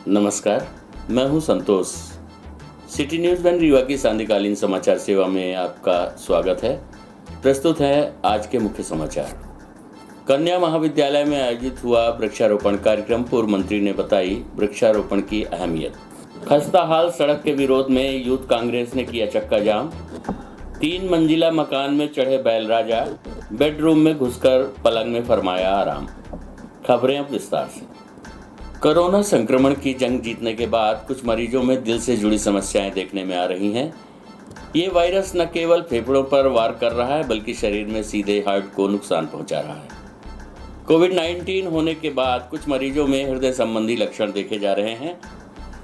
नमस्कार, मैं हूं संतोष। सिटी न्यूज़ वन रीवा की सांध्यकालीन समाचार सेवा में आपका स्वागत है। प्रस्तुत है आज के मुख्य समाचार। कन्या महाविद्यालय में आयोजित हुआ वृक्षारोपण कार्यक्रम। पूर्व मंत्री ने बताई वृक्षारोपण की अहमियत। खस्ता हाल सड़क के विरोध में यूथ कांग्रेस ने किया चक्का जाम। 3 मंजिला मकान में चढ़े बैल राजा, बेडरूम में घुसकर पलंग में फरमाया आराम। खबरें अब विस्तार से। कोरोना संक्रमण की जंग जीतने के बाद कुछ मरीजों में दिल से जुड़ी समस्याएं देखने में आ रही हैं। ये वायरस न केवल फेफड़ों पर वार कर रहा है बल्कि शरीर में सीधे हार्ट को नुकसान पहुंचा रहा है। कोविड-19 होने के बाद कुछ मरीजों में हृदय संबंधी लक्षण देखे जा रहे हैं।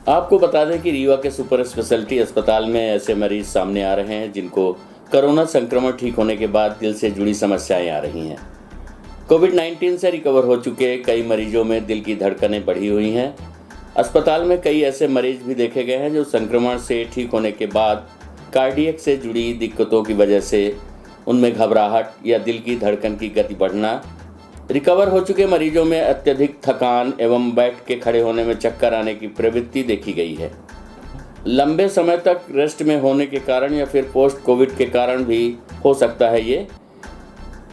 आपको बता दें कि रीवा के सुपर स्पेशलिटी अस्पताल में ऐसे मरीज सामने आ रहे हैं जिनको कोरोना संक्रमण ठीक होने के बाद दिल से जुड़ी समस्याएं आ रही हैं। कोविड-19 से रिकवर हो चुके कई मरीजों में दिल की धड़कनें बढ़ी हुई हैं। अस्पताल में कई ऐसे मरीज भी देखे गए हैं जो संक्रमण से ठीक होने के बाद कार्डियक से जुड़ी दिक्कतों की वजह से उनमें घबराहट या दिल की धड़कन की गति बढ़ना, रिकवर हो चुके मरीजों में अत्यधिक थकान एवं बैठ के खड़े होने में चक्कर आने की प्रवृत्ति देखी गई है। लंबे समय तक रेस्ट में होने के कारण या फिर पोस्ट कोविड के कारण भी हो सकता है। ये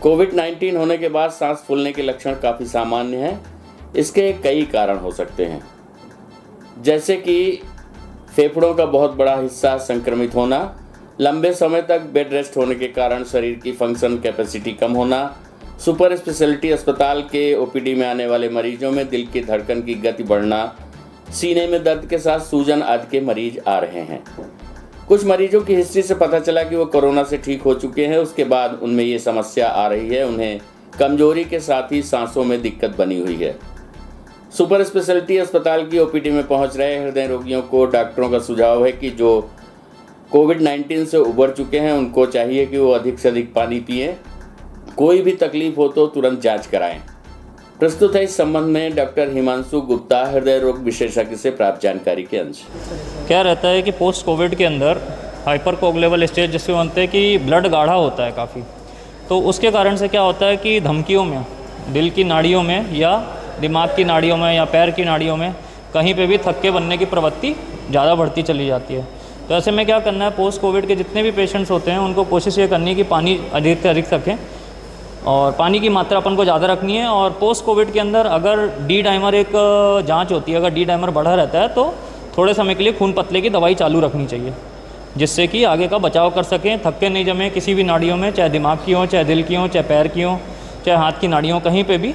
कोविड-19 होने के बाद सांस फूलने के लक्षण काफ़ी सामान्य हैं। इसके कई कारण हो सकते हैं, जैसे कि फेफड़ों का बहुत बड़ा हिस्सा संक्रमित होना, लंबे समय तक बेड रेस्ट होने के कारण शरीर की फंक्शन कैपेसिटी कम होना, सुपर स्पेशलिटी अस्पताल के ओपीडी में आने वाले मरीजों में दिल की धड़कन की गति बढ़ना, सीने में दर्द के साथ सूजन आदि के मरीज आ रहे हैं। कुछ मरीजों की हिस्ट्री से पता चला कि वो कोरोना से ठीक हो चुके हैं, उसके बाद उनमें ये समस्या आ रही है। उन्हें कमजोरी के साथ ही सांसों में दिक्कत बनी हुई है। सुपर स्पेशलिटी अस्पताल की ओपीडी में पहुंच रहे हृदय रोगियों को डॉक्टरों का सुझाव है कि जो कोविड-19 से उबर चुके हैं उनको चाहिए कि वो अधिक से अधिक पानी पिएं। कोई भी तकलीफ हो तो तुरंत जाँच कराएँ। प्रस्तुत है इस संबंध में डॉक्टर हिमांशु गुप्ता, हृदय रोग विशेषज्ञ से प्राप्त जानकारी के अंश। क्या रहता है कि पोस्ट कोविड के अंदर हाइपर कोगुलेबल स्टेज जिसको बोलते हैं कि ब्लड गाढ़ा होता है काफ़ी, तो उसके कारण से क्या होता है कि धमनियों में, दिल की नाड़ियों में या दिमाग की नाड़ियों में या पैर की नाड़ियों में कहीं पे भी थक्के बनने की प्रवृत्ति ज़्यादा बढ़ती चली जाती है। तो ऐसे में क्या करना है, पोस्ट कोविड के जितने भी पेशेंट्स होते हैं उनको कोशिश ये करनी है कि पानी अधिक से अधिक रखें और पानी की मात्रा अपन को ज़्यादा रखनी है। और पोस्ट कोविड के अंदर अगर डी डाइमर एक जांच होती है, अगर डी डाइमर बढ़ा रहता है तो थोड़े समय के लिए खून पतले की दवाई चालू रखनी चाहिए, जिससे कि आगे का बचाव कर सकें, थक्के नहीं जमे किसी भी नाड़ियों में, चाहे दिमाग की हो, चाहे दिल की हो, चाहे पैर की हो, चाहे हाथ की नाड़ियों, कहीं पे भी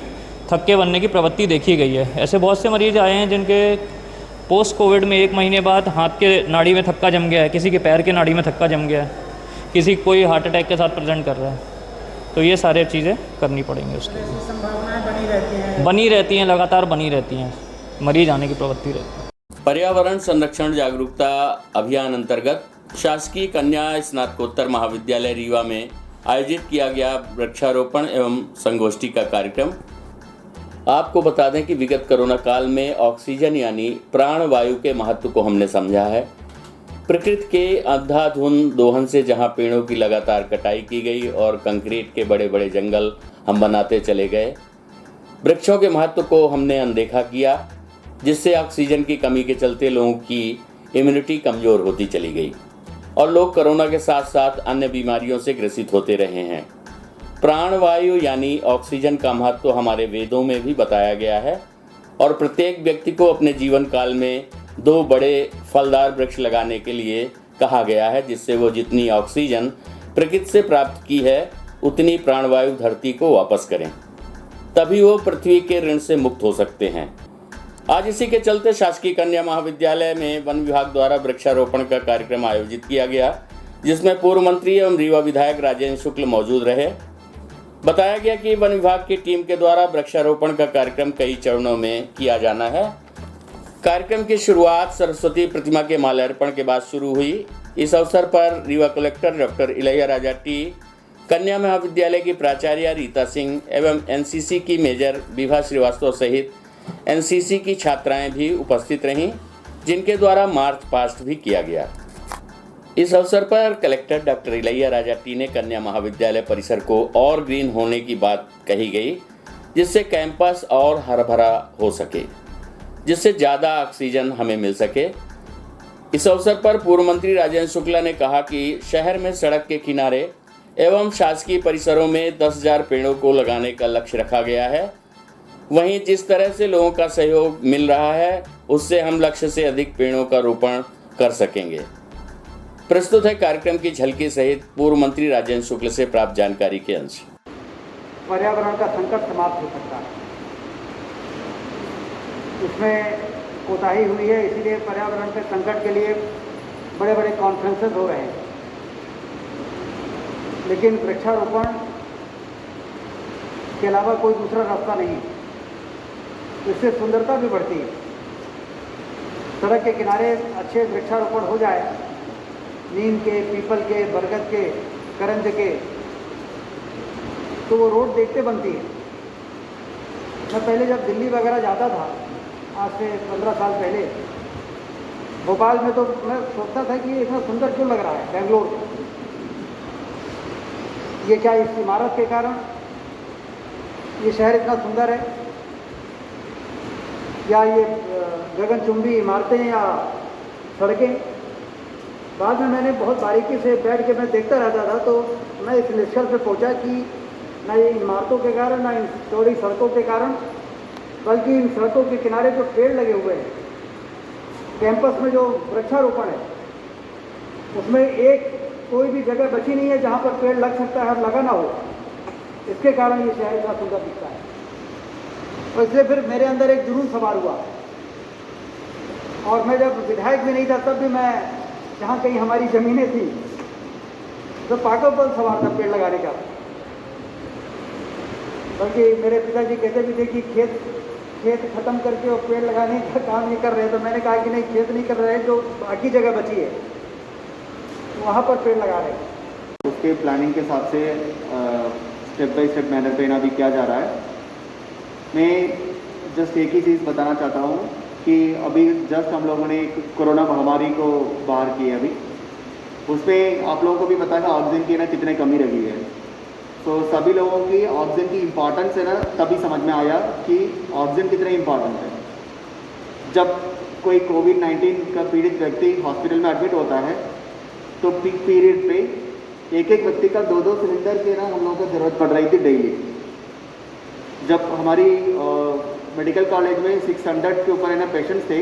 थक्के बनने की प्रवृत्ति देखी गई है। ऐसे बहुत से मरीज आए हैं जिनके पोस्ट कोविड में 1 महीने बाद हाथ के नाड़ी में थक्का जम गया है, किसी के पैर के नाड़ी में थक्का जम गया है, किसी कोई हार्ट अटैक के साथ प्रेजेंट कर रहा है। तो ये सारे चीज़ें करनी पड़ेंगी। उसके लिए संभावनाएं बनी रहती हैं, लगातार बनी रहती हैं, मरीज आने की प्रवृत्ति रहती है। पर्यावरण संरक्षण जागरूकता अभियान अंतर्गत शासकीय कन्या स्नातकोत्तर महाविद्यालय रीवा में आयोजित किया गया वृक्षारोपण एवं संगोष्ठी का कार्यक्रम। आपको बता दें कि विगत कोरोना काल में ऑक्सीजन यानी प्राणवायु के महत्व को हमने समझा है। प्रकृति के अंधाधुंध दोहन से जहां पेड़ों की लगातार कटाई की गई और कंक्रीट के बड़े बड़े जंगल हम बनाते चले गए, वृक्षों के महत्व को हमने अनदेखा किया, जिससे ऑक्सीजन की कमी के चलते लोगों की इम्यूनिटी कमज़ोर होती चली गई और लोग कोरोना के साथ साथ अन्य बीमारियों से ग्रसित होते रहे हैं। प्राणवायु यानी ऑक्सीजन का महत्व हमारे वेदों में भी बताया गया है और प्रत्येक व्यक्ति को अपने जीवन काल में 2 बड़े फलदार वृक्ष लगाने के लिए कहा गया है, जिससे वो जितनी ऑक्सीजन प्रकृति से प्राप्त की है उतनी प्राणवायु धरती को वापस करें, तभी वो पृथ्वी के ऋण से मुक्त हो सकते हैं। आज इसी के चलते शासकीय कन्या महाविद्यालय में वन विभाग द्वारा वृक्षारोपण का कार्यक्रम आयोजित किया गया, जिसमें पूर्व मंत्री एवं रीवा विधायक राजेंद्र शुक्ल मौजूद रहे। बताया गया कि वन विभाग की टीम के द्वारा वृक्षारोपण का कार्यक्रम कई चरणों में किया जाना है। कार्यक्रम की शुरुआत सरस्वती प्रतिमा के माल्यार्पण के बाद शुरू हुई। इस अवसर पर Rewa collector doctor Ilaiya Raja T, कन्या महाविद्यालय की प्राचार्य रीता सिंह एवं एनसीसी की मेजर विभा श्रीवास्तव सहित एनसीसी की छात्राएं भी उपस्थित रहीं, जिनके द्वारा मार्च पास्ट भी किया गया। इस अवसर पर collector doctor Ilaiya Raja T ने कन्या महाविद्यालय परिसर को और ग्रीन होने की बात कही गई, जिससे कैंपस और हरा भरा हो सके। जिससे ज़्यादा ऑक्सीजन हमें मिल सके। इस अवसर पर पूर्व मंत्री राजेंद्र शुक्ला ने कहा कि शहर में सड़क के किनारे एवं शासकीय परिसरों में 10,000 पेड़ों को लगाने का लक्ष्य रखा गया है। वहीं जिस तरह से लोगों का सहयोग मिल रहा है उससे हम लक्ष्य से अधिक पेड़ों का रोपण कर सकेंगे। प्रस्तुत है कार्यक्रम की झलकी सहित पूर्व मंत्री राजेंद्र शुक्ल से प्राप्त जानकारी के अंश। पर्यावरण का संकट समाप्त हो सकता है, इसमें कोताही हुई है, इसीलिए पर्यावरण के संकट के लिए बड़े बड़े कॉन्फ्रेंसेस हो रहे हैं। लेकिन वृक्षारोपण के अलावा कोई दूसरा रास्ता नहीं, इससे सुंदरता भी बढ़ती है। सड़क के किनारे अच्छे वृक्षारोपण हो जाए, नीम के, पीपल के, बरगद के, करंज के, तो वो रोड देखते बनती है। मैं पहले जब दिल्ली वगैरह जाता था, आज से 15 साल पहले, भोपाल में तो मैं सोचता था कि ये इतना सुंदर क्यों लग रहा है बेंगलोर। ये क्या इस इमारत के कारण ये शहर इतना सुंदर है, या ये गगनचुंबी इमारतें या सड़कें। बाद में मैंने बहुत बारीकी से बैठ के मैं देखता रहता था, तो मैं इस निष्कर्ष पे पहुंचा कि ना ये इमारतों के कारण, ना इन चौड़ी सड़कों के कारण, बल्कि इन सड़कों के किनारे जो पेड़ लगे हुए हैं, कैंपस में जो वृक्षारोपण है, उसमें एक कोई भी जगह बची नहीं है जहाँ पर पेड़ लग सकता है और लगा ना हो। इसके कारण ये शहर इतना सुंदर दिखता है। और इसलिए फिर मेरे अंदर एक जुनून सवार हुआ, और मैं जब विधायक भी नहीं था तब भी मैं, जहाँ कहीं हमारी ज़मीनें थी, तो पागलपन सवार था पेड़ लगाने का। बल्कि मेरे पिताजी कहते भी थे कि खेत खत्म करके और पेड़ लगाने का काम नहीं कर रहे। तो मैंने कहा कि नहीं, खेत नहीं कर रहे, जो बाकी जगह बची है वहाँ पर पेड़ लगा रहे हैं। उसके प्लानिंग के हिसाब से स्टेप बाय स्टेप मैनर पे ना भी किया जा रहा है। मैं जस्ट एक ही चीज़ बताना चाहता हूँ कि अभी जस्ट हम लोगों ने एक कोरोना महामारी को बाहर की है। अभी उसमें आप लोगों को भी पता है ऑक्सीजन की ना कितनी कमी रही है। तो सभी लोगों की ऑक्सीजन की इम्पॉर्टेंस है ना, तभी समझ में आया कि ऑक्सीजन कितने इम्पॉर्टेंट है। जब कोई कोविड-19 का पीड़ित व्यक्ति हॉस्पिटल में एडमिट होता है तो पीक पीरियड पे एक व्यक्ति का 2-2 सिलेंडर की ना हम लोगों को ज़रूरत पड़ रही थी डेली। जब हमारी मेडिकल कॉलेज में 600 के ऊपर है ना पेशेंट्स थे,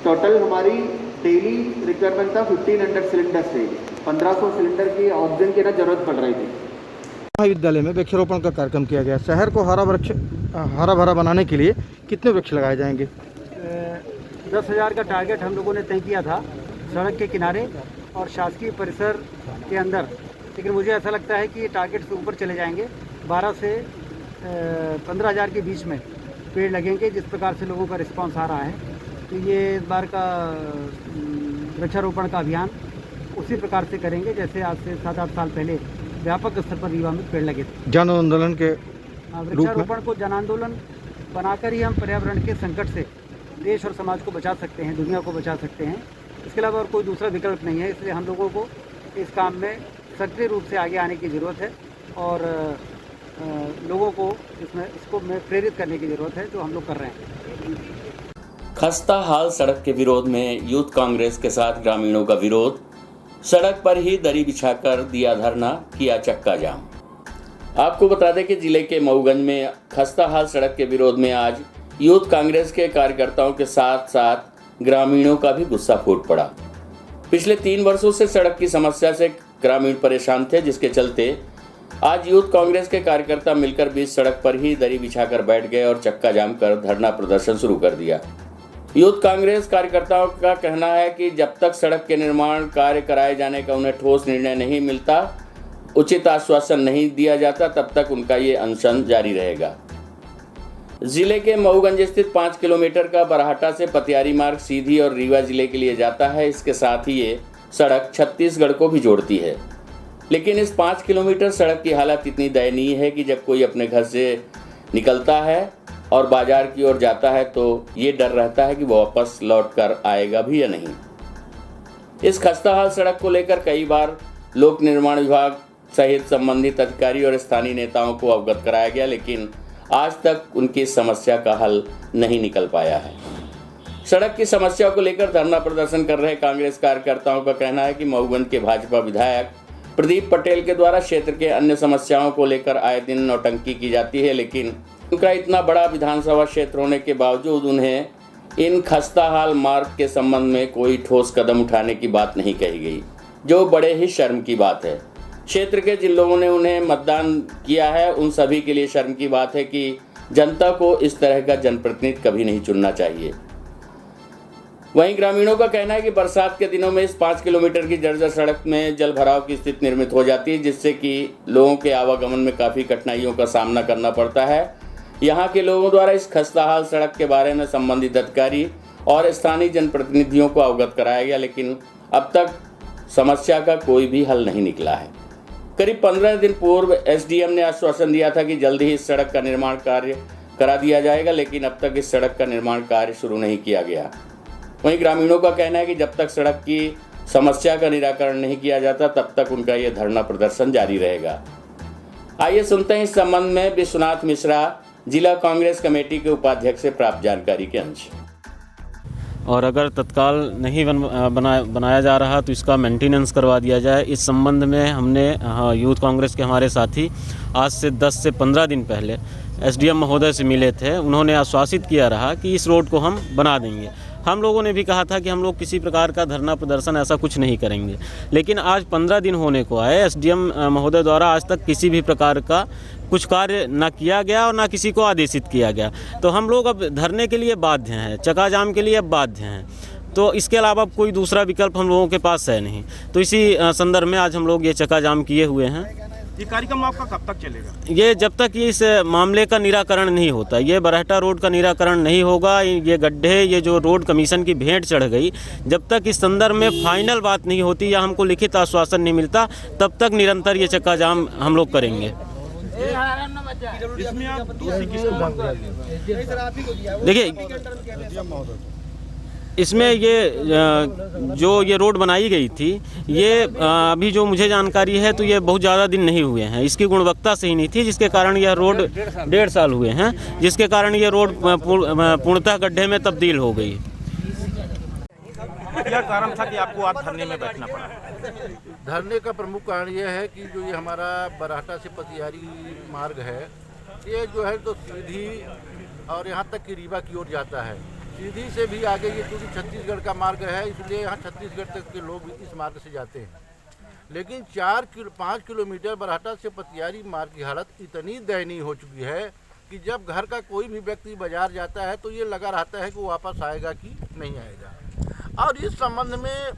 टोटल हमारी डेली रिक्वायरमेंट था 1500 सिलेंडर्स थे। 1500 सिलेंडर की ऑक्सीजन की ना ज़रूरत पड़ रही थी। महाविद्यालय में वृक्षारोपण का कार्यक्रम किया गया। शहर को हरा भरा बनाने के लिए कितने वृक्ष लगाए जाएंगे? 10,000 का टारगेट हम लोगों ने तय किया था सड़क के किनारे और शासकीय परिसर के अंदर। लेकिन मुझे ऐसा लगता है कि ये टारगेट से ऊपर चले जाएंगे। 12 से 15,000 के बीच में पेड़ लगेंगे, जिस प्रकार से लोगों का रिस्पांस आ रहा है। तो ये इस बार का वृक्षारोपण का अभियान उसी प्रकार से करेंगे जैसे आज से 7-8 साल पहले व्यापक स्तर पर रीवा में पेड़ लगे थे। जन आंदोलन के वृक्षारोपण को जन आंदोलन बनाकर ही हम पर्यावरण के संकट से देश और समाज को बचा सकते हैं, दुनिया को बचा सकते हैं। इसके अलावा और कोई दूसरा विकल्प नहीं है। इसलिए हम लोगों को इस काम में सक्रिय रूप से आगे आने की ज़रूरत है और लोगों को इसको में प्रेरित करने की ज़रूरत है, जो हम लोग कर रहे हैं। खस्ता हाल सड़क के विरोध में यूथ कांग्रेस के साथ ग्रामीणों का विरोध। सड़क पर ही दरी बिछाकर दिया धरना, किया चक्का जाम। आपको बता दें कि जिले के मऊगंज में खस्ता हाल सड़क के विरोध में आज यूथ कांग्रेस के कार्यकर्ताओं के साथ साथ ग्रामीणों का भी गुस्सा फूट पड़ा। पिछले 3 वर्षों से सड़क की समस्या से ग्रामीण परेशान थे, जिसके चलते आज यूथ कांग्रेस के कार्यकर्ता मिलकर बीच सड़क पर ही दरी बिछाकर बैठ गए और चक्का जाम कर धरना प्रदर्शन शुरू कर दिया। यूथ कांग्रेस कार्यकर्ताओं का कहना है कि जब तक सड़क के निर्माण कार्य कराए जाने का उन्हें ठोस निर्णय नहीं मिलता, उचित आश्वासन नहीं दिया जाता, तब तक उनका ये अनशन जारी रहेगा। जिले के मऊगंज स्थित 5 किलोमीटर का बरहाटा से पतियारी मार्ग सीधी और रीवा जिले के लिए जाता है। इसके साथ ही ये सड़क छत्तीसगढ़ को भी जोड़ती है। लेकिन इस 5 किलोमीटर सड़क की हालत इतनी दयनीय है कि जब कोई अपने घर से निकलता है और बाजार की ओर जाता है तो ये डर रहता है कि वो वापस लौट कर आएगा भी या नहीं। इस खस्ता हाल सड़क को लेकर कई बार लोक निर्माण विभाग सहित संबंधित अधिकारी और स्थानीय नेताओं को अवगत कराया गया, लेकिन आज तक उनकी समस्या का हल नहीं निकल पाया है। सड़क की समस्या को लेकर धरना प्रदर्शन कर रहे कांग्रेस कार्यकर्ताओं का कहना है कि मऊगंज के भाजपा विधायक प्रदीप पटेल के द्वारा क्षेत्र के अन्य समस्याओं को लेकर आए दिन नौटंकी की जाती है, लेकिन उनका इतना बड़ा विधानसभा क्षेत्र होने के बावजूद उन्हें इन खस्ताहाल मार्ग के संबंध में कोई ठोस कदम उठाने की बात नहीं कही गई, जो बड़े ही शर्म की बात है। क्षेत्र के जिन लोगों ने उन्हें मतदान किया है उन सभी के लिए शर्म की बात है कि जनता को इस तरह का जनप्रतिनिधि कभी नहीं चुनना चाहिए। वहीं ग्रामीणों का कहना है कि बरसात के दिनों में इस 5 किलोमीटर की जर्जर सड़क में जल भराव की स्थिति निर्मित हो जाती है, जिससे कि लोगों के आवागमन में काफ़ी कठिनाइयों का सामना करना पड़ता है। यहाँ के लोगों द्वारा इस खस्ताहाल सड़क के बारे में संबंधित अधिकारी और स्थानीय जनप्रतिनिधियों को अवगत कराया गया, लेकिन अब तक समस्या का कोई भी हल नहीं निकला है। करीब 15 दिन पूर्व एसडीएम ने आश्वासन दिया था कि जल्द ही इस सड़क का निर्माण कार्य करा दिया जाएगा, लेकिन अब तक इस सड़क का निर्माण कार्य शुरू नहीं किया गया। वहीं ग्रामीणों का कहना है कि जब तक सड़क की समस्या का निराकरण नहीं किया जाता तब तक उनका यह धरना प्रदर्शन जारी रहेगा। आइए सुनते हैं इस संबंध में विश्वनाथ मिश्रा, जिला कांग्रेस कमेटी के उपाध्यक्ष से प्राप्त जानकारी के अंश। और अगर तत्काल नहीं बनाया जा रहा तो इसका मेंटेनेंस करवा दिया जाए। इस संबंध में हमने यूथ कांग्रेस के हमारे साथी आज से 10 से 15 दिन पहले एसडीएम महोदय से मिले थे। उन्होंने आश्वासित किया रहा कि इस रोड को हम बना देंगे। हम लोगों ने भी कहा था कि हम लोग किसी प्रकार का धरना प्रदर्शन ऐसा कुछ नहीं करेंगे, लेकिन आज 15 दिन होने को आए, एसडीएम महोदय द्वारा आज तक किसी भी प्रकार का कुछ कार्य न किया गया और न किसी को आदेशित किया गया। तो हम लोग अब धरने के लिए बाध्य हैं, चक्का जाम के लिए अब बाध्य हैं। तो इसके अलावा कोई दूसरा विकल्प हम लोगों के पास है नहीं। तो इसी संदर्भ में आज हम लोग ये चक्का जाम किए हुए हैं। ये कार्यक्रम आपका कब तक चलेगा? ये जब तक इस मामले का निराकरण नहीं होता, ये बरहटा रोड का निराकरण नहीं होगा, ये गड्ढे, ये जो रोड कमीशन की भेंट चढ़ गई, जब तक इस संदर्भ में फाइनल बात नहीं होती या हमको लिखित आश्वासन नहीं मिलता, तब तक निरंतर ये चक्का जाम हम लोग करेंगे। इसमें आप दोषी किसको? देखिए, इसमें ये जो ये रोड बनाई गई थी, ये अभी जो मुझे जानकारी है तो ये बहुत ज़्यादा दिन नहीं हुए हैं। इसकी गुणवत्ता सही नहीं थी, जिसके कारण यह रोड 1.5 साल हुए हैं, जिसके कारण ये रोड पूर्णतः गड्ढे में तब्दील हो गई। क्या कारण था कि आपको आज धरने में बैठना पड़ा? धरने का प्रमुख कारण ये है कि जो ये हमारा बरहटा से पतियारी मार्ग है, ये जो है तो सीधी और यहाँ तक कि रीवा की ओर जाता है। सीधी से भी आगे ये क्योंकि छत्तीसगढ़ का मार्ग है, इसलिए यहाँ छत्तीसगढ़ तक के लोग इस मार्ग से जाते हैं। लेकिन 5 किलोमीटर बरहटा से पतियारी मार्ग की हालत इतनी दयनीय हो चुकी है कि जब घर का कोई भी व्यक्ति बाजार जाता है तो ये लगा रहता है कि वो वापस आएगा कि नहीं आएगा। और इस संबंध में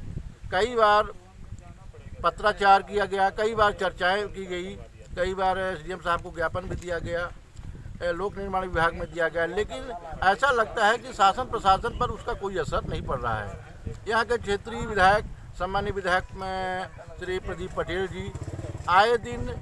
कई बार पत्राचार किया गया, कई बार चर्चाएं की गई, कई बार एसडीएम साहब को ज्ञापन भी दिया गया, लोक निर्माण विभाग में दिया गया, लेकिन ऐसा लगता है कि शासन प्रशासन पर उसका कोई असर नहीं पड़ रहा है। यहाँ के क्षेत्रीय विधायक, सम्मानीय विधायक में श्री प्रदीप पटेल जी आए दिन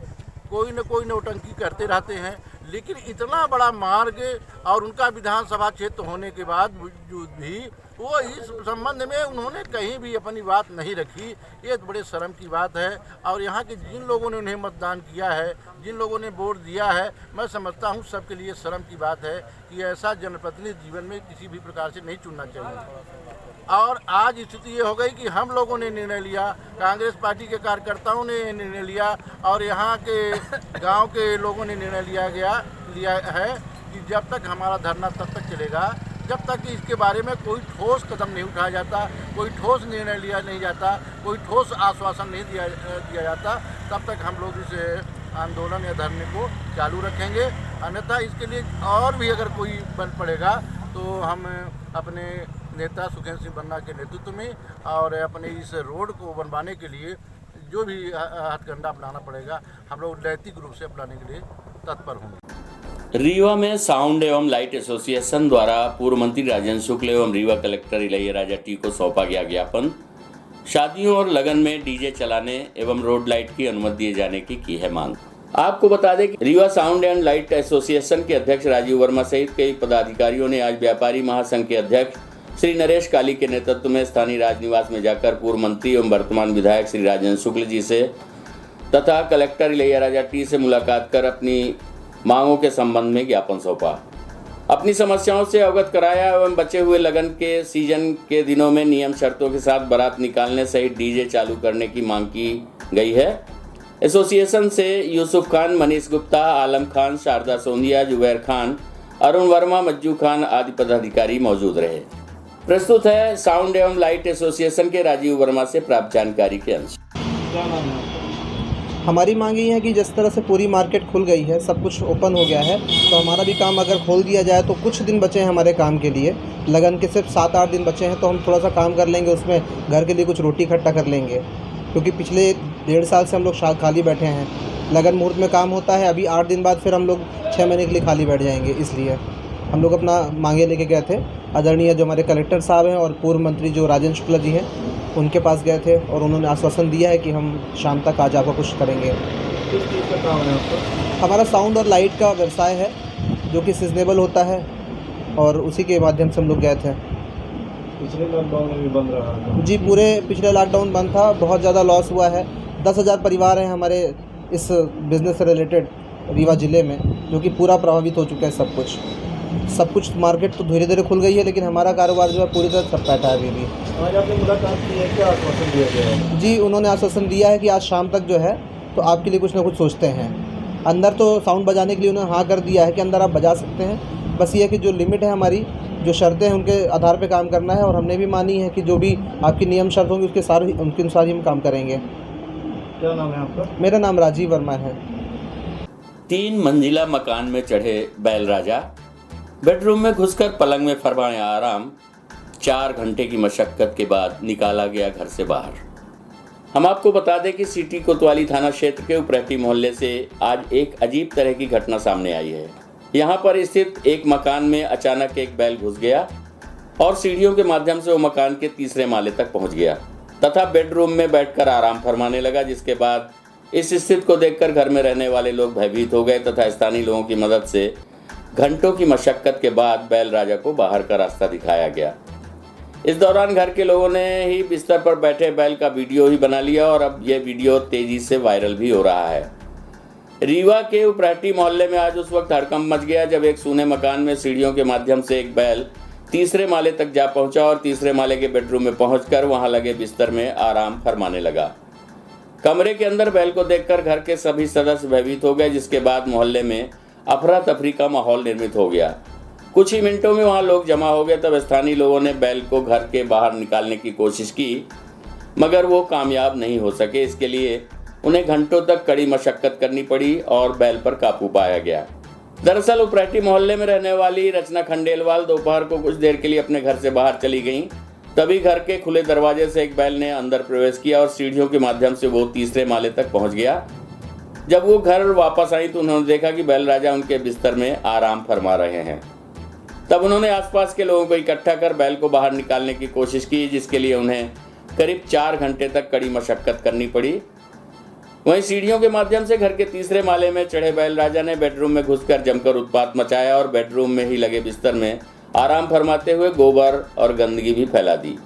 कोई न कोई नौटंकी करते रहते हैं, लेकिन इतना बड़ा मार्ग और उनका विधानसभा क्षेत्र होने के बाद भी वो इस संबंध में उन्होंने कहीं भी अपनी बात नहीं रखी। ये तो बड़े शर्म की बात है। और यहाँ के जिन लोगों ने उन्हें मतदान किया है, जिन लोगों ने वोट दिया है, मैं समझता हूँ सबके लिए शर्म की बात है कि ऐसा जनप्रतिनिधि जीवन में किसी भी प्रकार से नहीं चुनना चाहिए। और आज स्थिति ये हो गई कि हम लोगों ने निर्णय लिया, कांग्रेस पार्टी के कार्यकर्ताओं ने निर्णय लिया और यहाँ के गांव के लोगों ने निर्णय लिया है कि जब तक हमारा धरना तब तक चलेगा, जब तक कि इसके बारे में कोई ठोस कदम नहीं उठाया जाता, कोई ठोस निर्णय लिया नहीं जाता, कोई ठोस आश्वासन नहीं दिया जाता, तब तक हम लोग इस आंदोलन या धरने को चालू रखेंगे। अन्यथा इसके लिए और भी अगर कोई बल पड़ेगा तो हम अपने नेता सुखेंद्र सिंह बन्ना के नेतृत्व में और अपने इस रोड को बनवाने के लिए जो भी हथकंडा अपनाना पड़ेगा, हम लोग नैतिक रूप से अपनाने के लिए तत्पर होंगे। रीवा में साउंड एवं लाइट एसोसिएशन द्वारा पूर्व मंत्री राजेंद्र शुक्ल एवं रीवा कलेक्टर इलैयाराजा टी को सौंपा गया ज्ञापन। शादियों और लगन में डीजे चलाने एवं रोड लाइट की अनुमति दिए जाने की है मांग। आपको बता दें कि Rewa sound and light association के अध्यक्ष राजीव वर्मा सहित कई पदाधिकारियों ने आज व्यापारी महासंघ के अध्यक्ष श्री नरेश काली के नेतृत्व में स्थानीय राजनिवास में जाकर पूर्व मंत्री एवं वर्तमान विधायक श्री राजेंद्र शुक्ल जी से तथा कलेक्टर इलैयाराजा टी से मुलाकात कर अपनी मांगों के संबंध में ज्ञापन सौंपा। अपनी समस्याओं से अवगत कराया एवं बचे हुए लगन के सीजन के दिनों में नियम शर्तों के साथ बारात निकालने सहित डीजे चालू करने की मांग की गई है। एसोसिएशन से यूसुफ खान, मनीष गुप्ता, आलम खान, शारदा सोंदिया, जुबैर खान, अरुण वर्मा, मज्जू खान आदि पदाधिकारी मौजूद रहे। प्रस्तुत है साउंड एवं लाइट एसोसिएशन के राजीव वर्मा से प्राप्त जानकारी के अंश। हमारी मांग ये है कि जिस तरह से पूरी मार्केट खुल गई है, सब कुछ ओपन हो गया है, तो हमारा भी काम अगर खोल दिया जाए तो कुछ दिन बचे हैं हमारे काम के लिए। लगन के सिर्फ 7-8 दिन बचे हैं, तो हम थोड़ा सा काम कर लेंगे, उसमें घर के लिए कुछ रोटी इकट्ठा कर लेंगे, क्योंकि पिछले 1.5 साल से हम लोग खाली बैठे हैं। लगन मुहूर्त में काम होता है, अभी 8 दिन बाद फिर हम लोग 6 महीने के लिए खाली बैठ जाएंगे। इसलिए हम लोग अपना मांगे लेके गए थे। आदरणीय जो हमारे कलेक्टर साहब हैं और पूर्व मंत्री जो राजेंद्र शुक्ला जी हैं, उनके पास गए थे और उन्होंने आश्वासन दिया है कि हम शाम तक आज आपका कुछ करेंगे। किस चीज़ का काम है आपका? हमारा साउंड और लाइट का व्यवसाय है, जो कि सीजनेबल होता है, और उसी के माध्यम से हम लोग गए थे। पिछले लॉकडाउन में भी बंद रहा था? जी, पूरे पिछले लॉकडाउन बंद था, बहुत ज़्यादा लॉस हुआ है। 10,000 परिवार हैं हमारे इस बिज़नेस से रिलेटेड रीवा ज़िले में, जो कि पूरा प्रभावित हो चुका है। सब कुछ मार्केट तो धीरे धीरे खुल गई है, लेकिन हमारा कारोबार जो है पूरी तरह ठप बैठा है अभी भी। आज आपने मुलाकात की है, क्या आश्वासन दिया गया है? जी, उन्होंने आश्वासन दिया है कि आज शाम तक जो है तो आपके लिए कुछ ना कुछ सोचते हैं। अंदर तो साउंड बजाने के लिए उन्होंने हाँ कर दिया है कि अंदर आप बजा सकते हैं, बस ये है कि जो लिमिट है हमारी, जो शर्तें हैं, उनके आधार पे काम करना है, और हमने भी मानी है कि जो भी आपकी नियम शर्त होंगी उनके अनुसार ही हम काम करेंगे। क्या नाम है आपका? मेरा नाम राजीव वर्मा है। 3 मंजिला मकान में चढ़े बैल राजा, बेडरूम में घुसकर पलंग में फरमाया आराम, 4 घंटे की मशक्कत के बाद निकाला गया घर से बाहर। हम आपको बता दें कि सिटी कोतवाली थाना क्षेत्र के उपरहटी मोहल्ले से आज एक अजीब तरह की घटना सामने आई है। यहाँ पर स्थित एक मकान में अचानक एक बैल घुस गया और सीढ़ियों के माध्यम से वो मकान के 3रे माले तक पहुँच गया तथा बेडरूम में बैठकर आराम फरमाने लगा, जिसके बाद इस स्थिति को देखकर घर में रहने वाले लोग भयभीत हो गए तथा स्थानीय लोगों की मदद से घंटों की मशक्कत के बाद बैल राजा को बाहर का रास्ता दिखाया गया। इस दौरान घर के लोगों ने ही बिस्तर पर बैठे बैल का वीडियो ही बना लिया और अब यह वीडियो तेजी से वायरल भी हो रहा है। रीवा के उपरहटी मोहल्ले में आज उस वक्त हड़कंप मच गया जब एक सूने मकान में सीढ़ियों के माध्यम से एक बैल 3रे माले तक जा पहुंचा और 3रे माले के बेडरूम में पहुंचकर वहां लगे बिस्तर में आराम फरमाने लगा। कमरे के अंदर बैल को देखकर घर के सभी सदस्य भयभीत हो गए, जिसके बाद मोहल्ले में अफरा तफरी का माहौल निर्मित हो गया। कुछ ही मिनटों में वहां लोग जमा हो गए। तब स्थानीय लोगों ने बैल को घर के बाहर निकालने की कोशिश की, मगर वो कामयाब नहीं हो सके। इसके लिए उन्हें घंटों तक कड़ी मशक्कत करनी पड़ी और बैल पर काबू पाया गया। दरअसल उपरहटी मोहल्ले में रहने वाली रचना खंडेलवाल दोपहर को कुछ देर के लिए अपने घर से बाहर चली गईं। तभी घर के खुले दरवाजे से एक बैल ने अंदर प्रवेश किया और सीढ़ियों के माध्यम से वो 3रे माले तक पहुंच गया। जब वो घर वापस आई तो उन्होंने देखा कि बैल राजा उनके बिस्तर में आराम फरमा रहे हैं। तब उन्होंने आसपास के लोगों को इकट्ठा कर बैल को बाहर निकालने की कोशिश की, जिसके लिए उन्हें करीब 4 घंटे तक कड़ी मशक्कत करनी पड़ी। वहीं सीढ़ियों के माध्यम से घर के 3रे माले में चढ़े बैल राजा ने बेडरूम में घुसकर जमकर उत्पात मचाया और बेडरूम में ही लगे बिस्तर में आराम फरमाते हुए गोबर और गंदगी भी फैला दी।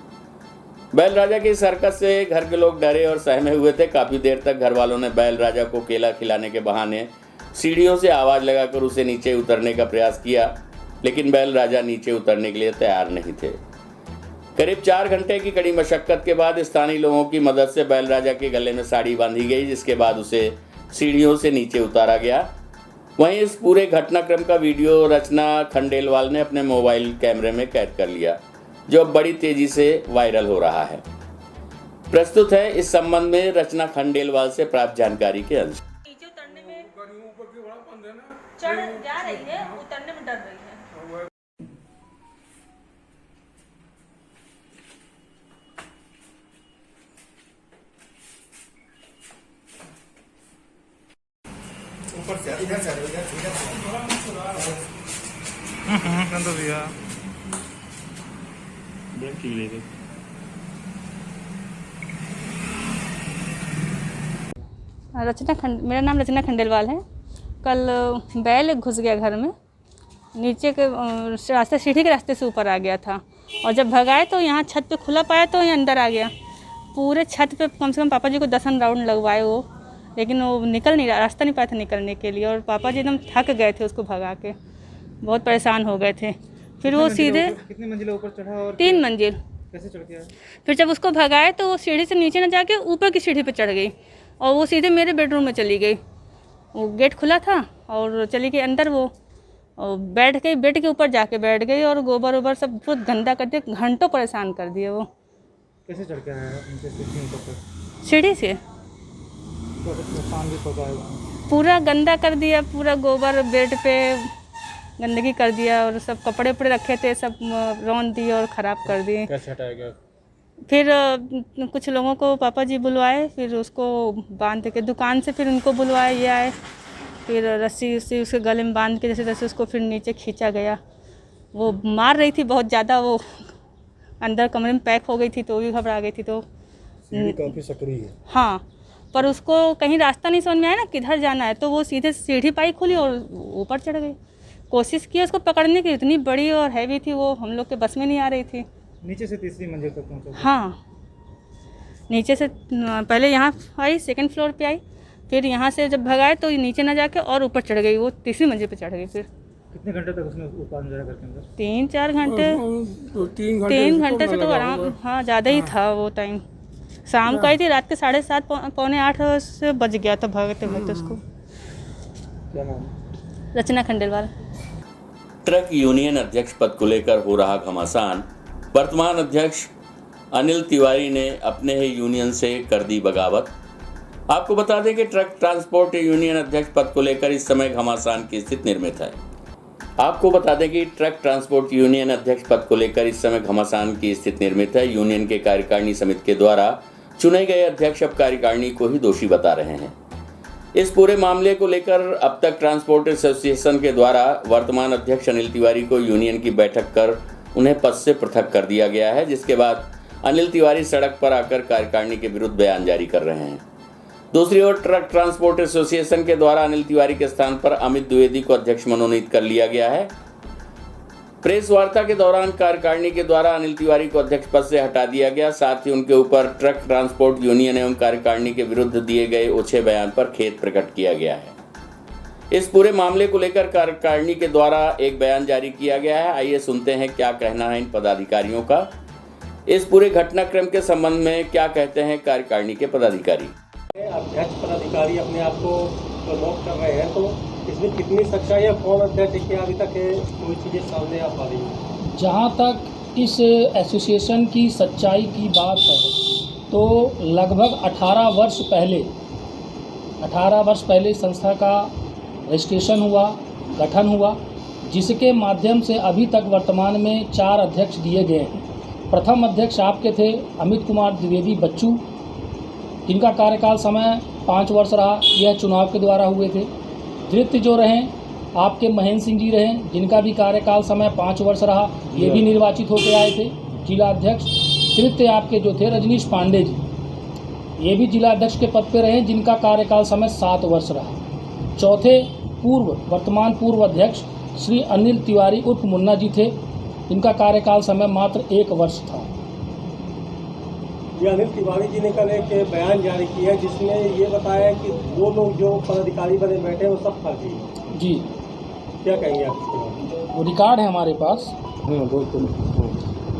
बैल राजा की इस हरकत से घर के लोग डरे और सहमे हुए थे। काफ़ी देर तक घर वालों ने बैल राजा को केला खिलाने के बहाने सीढ़ियों से आवाज़ लगाकर उसे नीचे उतरने का प्रयास किया, लेकिन बैल राजा नीचे उतरने के लिए तैयार नहीं थे। करीब 4 घंटे की कड़ी मशक्कत के बाद स्थानीय लोगों की मदद से बैल राजा के गले में साड़ी बांधी गई, जिसके बाद उसे सीढ़ियों से नीचे उतारा गया। वहीं इस पूरे घटनाक्रम का वीडियो रचना खंडेलवाल ने अपने मोबाइल कैमरे में कैद कर लिया, जो अब बड़ी तेजी से वायरल हो रहा है। प्रस्तुत है इस संबंध में रचना खंडेलवाल से प्राप्त जानकारी के अंश। नीचे उतरने में चढ़ जा रही है, उतरने में डर रही है। ऊपर से इधर से मेरा नाम रचना खंडेलवाल है। कल बैल घुस गया घर में, नीचे के रास्ते, सीढ़ी के रास्ते से ऊपर आ गया था और जब भगाए तो यहाँ छत पे खुला पाया तो ये अंदर आ गया। पूरे छत पे कम से कम पापा जी को 10 राउंड लगवाए वो, लेकिन वो निकल नहीं रहा, रास्ता नहीं पाया था निकलने के लिए, और पापा जी एकदम थक गए थे उसको भगा के। बहुत परेशान हो गए थे। फिर वो सीधे कितनी मंजिला ऊपर चढ़ा और 3 मंजिल। कैसे चढ़ के आया? फिर जब उसको भगाए तो वो सीढ़ी से नीचे न जाके ऊपर की सीढ़ी पे चढ़ गई और वो सीधे मेरे बेडरूम में चली गई। वो गेट खुला था और चली गई अंदर। वो और बैठ गई, बेड के ऊपर जाके बैठ गई और गोबर वोबर सब बहुत गंदा कर दिया, घंटों परेशान कर दिया। वो कैसे चढ़ के आया उनके ऊपर? सीढ़ी से तो कुछ नुकसान भी पहुंचाया? पूरा गंदा कर दिया, पूरा गोबर बेड पे गंदगी कर दिया और सब कपड़े उपड़े रखे थे सब रौंद दिए और ख़राब कर दिए। कैसे हटाया गया? फिर कुछ लोगों को पापा जी बुलवाए, फिर उसको बांध के दुकान से फिर उनको बुलवाए, ये आए, फिर रस्सी उस्सी उसके गले में बांध के जैसे तैसे उसको फिर नीचे खींचा गया। वो मार रही थी बहुत ज़्यादा, वो अंदर कमरे में पैक हो गई थी तो भी घबरा गई थी। तो काफ़ी सक्रिय है। हाँ, पर उसको कहीं रास्ता नहीं समझ में आया ना किधर जाना है, तो वो सीधे सीढ़ी पाई खुली और ऊपर चढ़ गई। कोशिश की उसको पकड़ने की, इतनी बड़ी और हैवी थी वो, हम लोग के बस में नहीं आ रही थी। नीचे से तीसरी मंजिल तक पहुंचा? हाँ, नीचे से पहले यहाँ आई, सेकंड फ्लोर पे आई, फिर यहाँ से जब भगाए तो नीचे ना जाके और ऊपर चढ़ गई, वो तीसरी मंजिल पे चढ़ गई। फिर कितने घंटे तक उसने ऊपर नजारा करके अंदर? 3-4 घंटे। 3 घंटे से तो आराम, हाँ ज़्यादा ही था वो टाइम। शाम को आई थी, रात के 7:30 पौने 8 से बज गया था भागते भागते उसको। क्या नाम? रचना खंडेलवाल। ट्रक यूनियन अध्यक्ष पद को लेकर हो रहा घमासान। वर्तमान अध्यक्ष अनिल तिवारी ने अपने ही यूनियन से कर दी बगावत। आपको बता दें कि ट्रक ट्रांसपोर्ट यूनियन अध्यक्ष पद को लेकर इस समय घमासान की स्थिति निर्मित है। आपको बता दें कि ट्रक ट्रांसपोर्ट यूनियन अध्यक्ष पद को लेकर इस समय घमासान की स्थिति निर्मित है। यूनियन के कार्यकारिणी समिति के द्वारा चुने गए अध्यक्ष अब कार्यकारिणी को ही दोषी बता रहे हैं। इस पूरे मामले को लेकर अब तक ट्रांसपोर्ट एसोसिएशन के द्वारा वर्तमान अध्यक्ष अनिल तिवारी को यूनियन की बैठक कर उन्हें पद से पृथक कर दिया गया है, जिसके बाद अनिल तिवारी सड़क पर आकर कार्यकारिणी के विरुद्ध बयान जारी कर रहे हैं। दूसरी ओर ट्रक ट्रांसपोर्ट एसोसिएशन के द्वारा अनिल तिवारी के स्थान पर अमित द्विवेदी को अध्यक्ष मनोनीत कर लिया गया है। प्रेस वार्ता के दौरान कार्यकारिणी के द्वारा अनिल तिवारी को अध्यक्ष पद से हटा दिया गया। साथ ही उनके ऊपर ट्रक ट्रांसपोर्ट यूनियन एवं कार्यकारिणी के विरुद्ध दिए गए ओछे बयान पर खेद प्रकट किया गया है। इस पूरे मामले को लेकर कार्यकारिणी के द्वारा एक बयान जारी किया गया है। आइए सुनते हैं क्या कहना है इन पदाधिकारियों का। इस पूरे घटनाक्रम के संबंध में क्या कहते हैं कार्यकारिणी के पदाधिकारी। अध्यक्ष पदाधिकारी अपने आप को प्रमोट कर रहे हैं, तो इसमें कितनी सच्चाई है, कौन अध्यक्ष है, क्या अभी तक कोई चीज़ें सामने आ पा रही है? जहाँ तक इस एसोसिएशन की सच्चाई की बात है तो लगभग 18 वर्ष पहले इस संस्था का रजिस्ट्रेशन हुआ, गठन हुआ, जिसके माध्यम से अभी तक वर्तमान में 4 अध्यक्ष दिए गए हैं। प्रथम अध्यक्ष आपके थे अमित कुमार द्विवेदी बच्चू, जिनका कार्यकाल समय 5 वर्ष रहा, यह चुनाव के द्वारा हुए थे। द्वितीय जो रहे आपके महेंद्र सिंह जी रहे, जिनका भी कार्यकाल समय 5 वर्ष रहा, ये भी निर्वाचित होकर आए थे जिला अध्यक्ष। तृतीय आपके जो थे रजनीश पांडे जी, ये भी जिला अध्यक्ष के पद पे रहे, जिनका कार्यकाल समय 7 वर्ष रहा। चौथे वर्तमान पूर्व अध्यक्ष श्री अनिल तिवारी उर्फ मुन्ना जी थे, जिनका कार्यकाल समय मात्र 1 वर्ष था। ये अनिल तिवारी जी ने कल एक बयान जारी किया है जिसमें ये बताया कि वो लोग जो पदाधिकारी बने बैठे हैं वो सब फर्जी हैं। जी, क्या कहेंगे आप इसके बारे में? वो रिकॉर्ड है हमारे पास।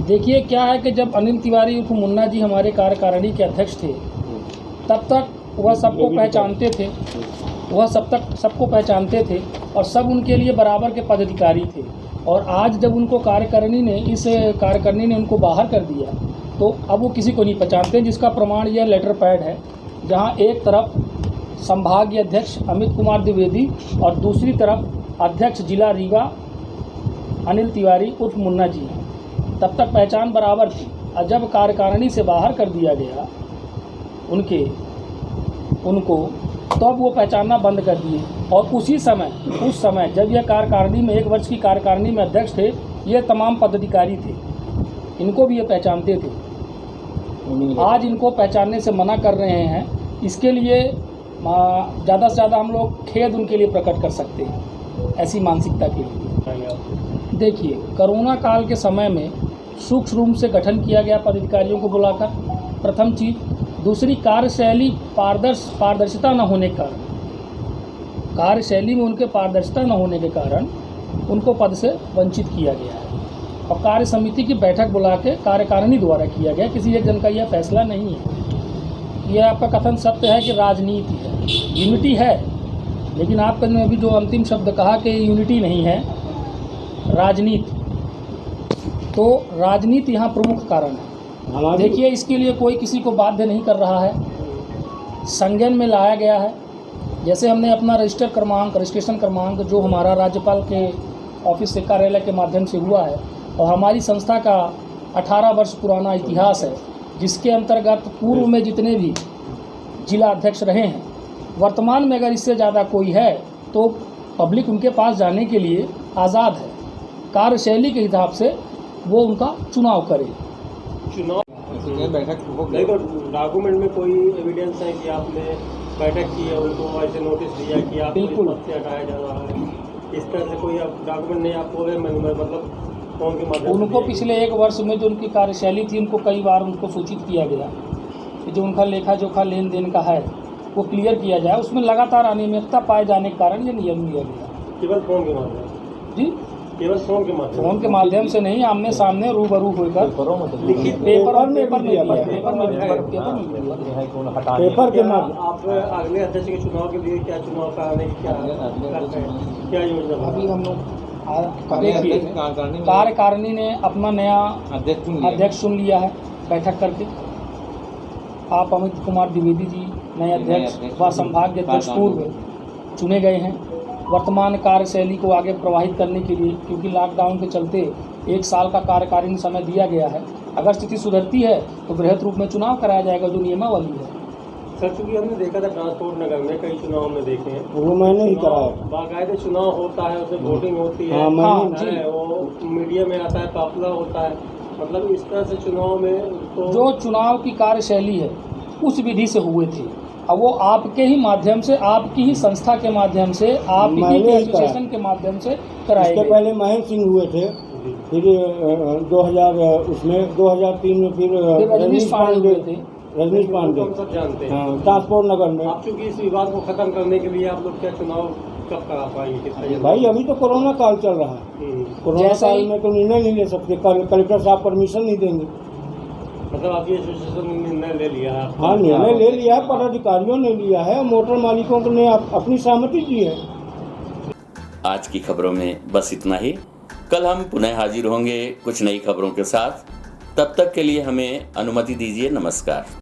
देखिए क्या है कि जब अनिल तिवारी उर्फ मुन्ना जी हमारे कार्यकारिणी के अध्यक्ष थे, तब तक वह सबको पहचानते थे और सब उनके लिए बराबर के पदाधिकारी थे। और आज जब उनको कार्यकारिणी ने उनको बाहर कर दिया तो अब वो किसी को नहीं पहचानते, जिसका प्रमाण यह लेटर पैड है, जहां एक तरफ संभागीय अध्यक्ष अमित कुमार द्विवेदी और दूसरी तरफ अध्यक्ष जिला रीवा अनिल तिवारी उर्फ मुन्ना जी हैं। तब तक पहचान बराबर थी और जब कार्यकारिणी से बाहर कर दिया गया उनको तो अब वो पहचानना बंद कर दिए। और उस समय जब यह कार्यकारिणी में 1 वर्ष की कार्यकारिणी में अध्यक्ष थे, ये तमाम पदाधिकारी थे, इनको भी ये पहचानते थे। आज इनको पहचानने से मना कर रहे हैं। इसके लिए ज़्यादा से ज़्यादा हम लोग खेद उनके लिए प्रकट कर सकते हैं, ऐसी मानसिकता के लिए। देखिए, कोरोना काल के समय में सूक्ष्म रूप से गठन किया गया पदाधिकारियों को बुलाकर, प्रथम चीज़। दूसरी, कार्यशैली पारदर्शिता न होने के कारण, कार्यशैली में उनके पारदर्शिता न होने के कारण उनको पद से वंचित किया गया है और कार्य समिति की बैठक बुला के कार्यकारिणी द्वारा किया गया। किसी एक जन का यह फैसला नहीं है। यह आपका कथन सत्य है कि राजनीति है, यूनिटी है, लेकिन आपने अभी जो अंतिम शब्द कहा कि यूनिटी नहीं है, राजनीति, तो राजनीति यहाँ प्रमुख कारण है। देखिए, इसके लिए कोई किसी को बाध्य नहीं कर रहा है, संज्ञान में लाया गया है। जैसे हमने अपना रजिस्ट्रेशन क्रमांक जो हमारा राज्यपाल के ऑफिस से कार्यालय के माध्यम से हुआ है और हमारी संस्था का 18 वर्ष पुराना इतिहास है, जिसके अंतर्गत पूर्व में जितने भी जिला अध्यक्ष रहे हैं, वर्तमान में अगर इससे ज़्यादा कोई है तो पब्लिक उनके पास जाने के लिए आज़ाद है। कार्यशैली के हिसाब से वो उनका चुनाव करे। चुनाव बैठक देखो, डॉक्यूमेंट में कोई एविडेंस है कि आपने बैठक की है, उनको ऐसे नोटिस दिया कि आप बिल्कुल पद से हटाया जा रहा है, इस तरह से कोई डॉक्यूमेंट नहीं आपको मतलब फोन के माध्यम उनको पिछले 1 वर्ष में जो उनकी कार्यशैली थी, उनको कई बार उनको सूचित किया गया कि जो उनका लेखा जोखा लेन देन का है वो क्लियर किया जाए। उसमें लगातार अनियमितता पाए जाने के कारण ये नियम लिया गया। केवल फोन के माध्यम जी, केवल फोन के माध्यम से नहीं, आमने सामने रूबरू होकर लिखित पेपर में के माध्यम। आप अगले अध्यक्ष के चुनाव के लिए क्या चुनाव कराने की क्या योजना? अभी हम लोग देखिए, कार्यकारिणी ने अपना नया अध्यक्ष चुन लिया है बैठक करके। आप अमित कुमार द्विवेदी जी नए अध्यक्ष व संभाग अध्यक्ष पूर्व चुने गए हैं। वर्तमान कार्यशैली को आगे प्रवाहित करने के लिए, क्योंकि लॉकडाउन के चलते 1 साल का कार्यकारिणी समय दिया गया है, अगर स्थिति सुधरती है तो बृहत रूप में चुनाव कराया जाएगा जो नियमावली है। सर, चूँकि हमने देखा था ट्रांसपोर्ट नगर में कई चुनाव में देखे हैं, वो मैंने ही कराया। बाकायदे चुनाव होता है, उसमें वोटिंग होती है, वो मीडिया में आता है, पॉपुलर होता है, मतलब इस तरह से चुनाव में तो जो चुनाव की कार्यशैली है उस विधि से हुए थे। अब वो आपके ही माध्यम से, आपकी ही संस्था के माध्यम से, आपकी एसोसिएशन के माध्यम से कराए गए। पहले महेंद्र सिंह हुए थे, फिर 2003 में फिर रजनीश पांडे हुए थे। हम सब जानते हैं ट्रांसपोर्ट नगर में। आप चूँकि इस विवाद को खत्म करने के लिए आप लोग क्या चुनाव कब करा पाएंगे? भाई अभी तो कोरोना काल चल रहा है, कोरोना काल में तो निर्णय नहीं ले सकते, कलेक्टर साहब परमिशन नहीं देंगे। मतलब आपकी एसोसिएशन ने निर्णय ले लिया है? हाँ, निर्णय ले लिया है, पदाधिकारियों ने लिया है, मोटर मालिकों ने अपनी सहमति दी है। आज की खबरों में बस इतना ही। कल हम पुनः हाजिर होंगे कुछ नई खबरों के साथ। तब तक के लिए हमें अनुमति दीजिए। नमस्कार।